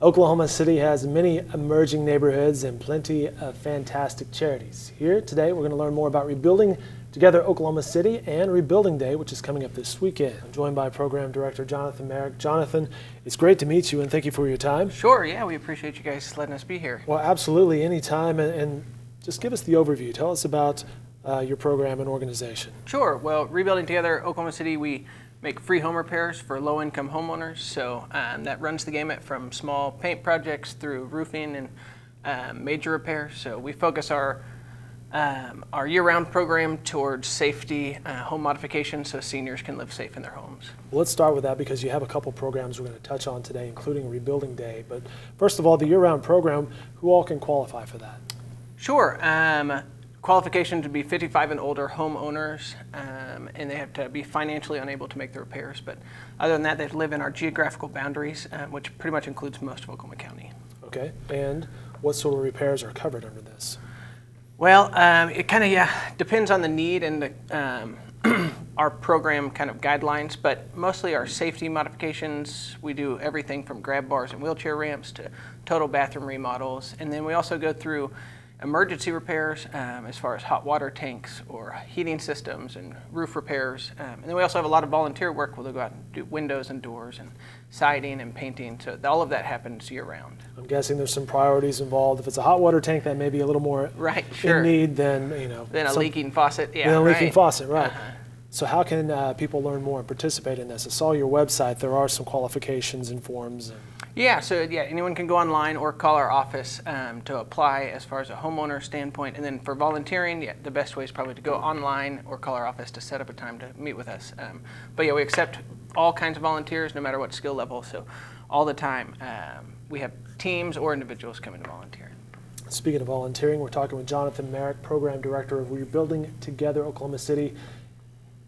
Oklahoma City has many emerging neighborhoods and plenty of fantastic charities. Here today, we're going to learn more about rebuilding Together Oklahoma City and Rebuilding Day, which is coming up this weekend. I'm joined by Program Director Jonathan Merrick. Jonathan, it's great to meet you and thank you for your time. Sure, yeah, we appreciate you guys letting us be here. Well, absolutely, anytime. And just give us the overview. Tell us about your program and organization. Sure, well, Rebuilding Together Oklahoma City, we make free home repairs for low-income homeowners. So that runs the gamut from small paint projects through roofing and major repairs. So we focus our year-round program towards safety, home modification, so seniors can live safe in their homes. Well, let's start with that because you have a couple programs we're going to touch on today, including Rebuilding Day. But first of all, the year-round program, who all can qualify for that? Sure. Qualification to be 55 and older homeowners, and they have to be financially unable to make the repairs. But other than that, they live in our geographical boundaries, which pretty much includes most of Oklahoma County. Okay, and what sort of repairs are covered under this? Well, it kind of depends on the need and our program kind of guidelines, but mostly our safety modifications. We do everything from grab bars and wheelchair ramps to total bathroom remodels, and then we also go through emergency repairs as far as hot water tanks or heating systems and roof repairs. And then we also have a lot of volunteer work where they'll go out and do windows and doors and siding and painting. So all of that happens year round. I'm guessing there's some priorities involved. If it's a hot water tank, that may be a little more in need than, than a leaking faucet. Yeah, than a leaking faucet, right. So how can people learn more and participate in this? I saw your website. There are some qualifications and forms. So anyone can go online or call our office to apply as far as a homeowner standpoint. And then for volunteering, the best way is probably to go online or call our office to set up a time to meet with us. But we accept all kinds of volunteers, no matter what skill level. So all the time, we have teams or individuals coming to volunteer. Speaking of volunteering, we're talking with Jonathan Merrick, Program Director of Rebuilding Together Oklahoma City.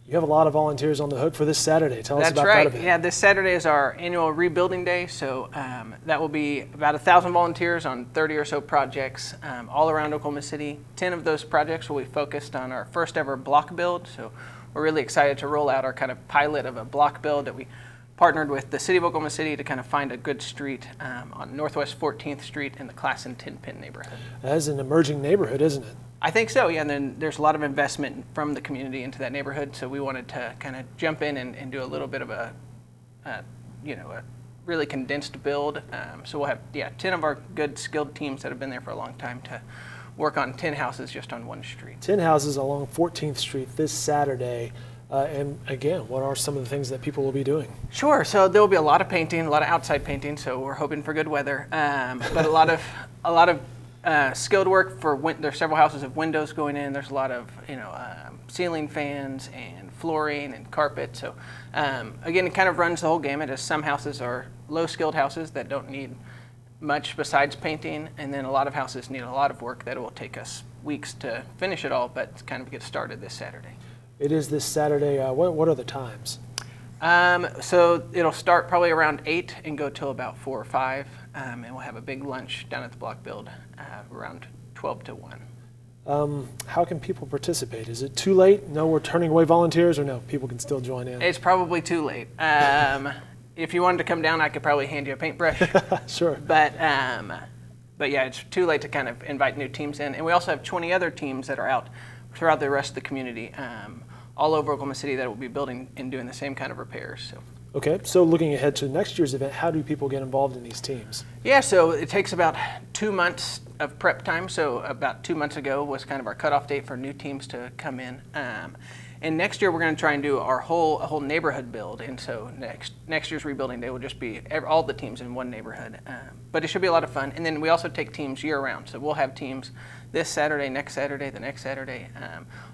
You have a lot of volunteers on the hook for this Saturday. Tell us about that event. That's right. Yeah, this Saturday is our annual Rebuilding Day, so that will be about 1,000 volunteers on 30 or so projects all around Oklahoma City. 10 of those projects will be focused on our first ever block build, so we're really excited to roll out our kind of pilot of a block build that we partnered with the City of Oklahoma City to kind of find a good street on Northwest 14th Street in the Class and 10 Pin neighborhood. That is an emerging neighborhood, isn't it? I think so, yeah, and then there's a lot of investment from the community into that neighborhood, so we wanted to kind of jump in and do a little bit of a really condensed build. So we'll have 10 of our good skilled teams that have been there for a long time to work on 10 houses just on one street. 10 houses along 14th Street this Saturday. And again, what are some of the things that people will be doing? Sure, so there will be a lot of painting, a lot of outside painting, so we're hoping for good weather, but a lot of skilled work for there's several houses of windows going in. There's a lot of ceiling fans and flooring and carpet. So again, it kind of runs the whole gamut. As some houses are low skilled houses that don't need much besides painting, and then a lot of houses need a lot of work that will take us weeks to finish it all, but kind of get started this Saturday. It is this Saturday. What are the times? So it'll start probably around 8 and go till about 4 or 5, and we'll have a big lunch down at the block build around 12 to 1. How can people participate? Is it too late? No, we're turning away volunteers, or no, people can still join in? It's probably too late. If you wanted to come down, I could probably hand you a paintbrush. Sure. But yeah, it's too late to kind of invite new teams in. And we also have 20 other teams that are out throughout the rest of the community, all over Oklahoma City, that will be building and doing the same kind of repairs. So. Okay, so looking ahead to next year's event, how do people get involved in these teams? Yeah, so it takes about 2 months of prep time. So about 2 months ago was kind of our cutoff date for new teams to come in. And next year we're going to try and do a whole neighborhood build. And so next year's Rebuilding Day will just be all the teams in one neighborhood. But it should be a lot of fun. And then we also take teams year round. So we'll have teams this Saturday, next Saturday, the next Saturday,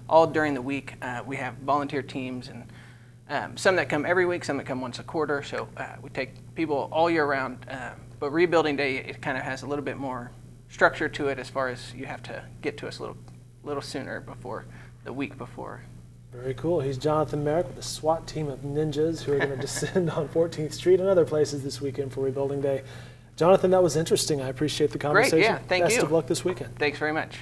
all during the week. We have volunteer teams and some that come every week, some that come once a quarter. So we take people all year round. But Rebuilding Day, it kind of has a little bit more structure to it as far as you have to get to us a little sooner before the week before. Very cool. He's Jonathan Merrick with a SWAT team of ninjas who are going to descend on 14th Street and other places this weekend for Rebuilding Day. Jonathan, that was interesting. I appreciate the conversation. Great, yeah, thank you. Best of luck this weekend. Thanks very much.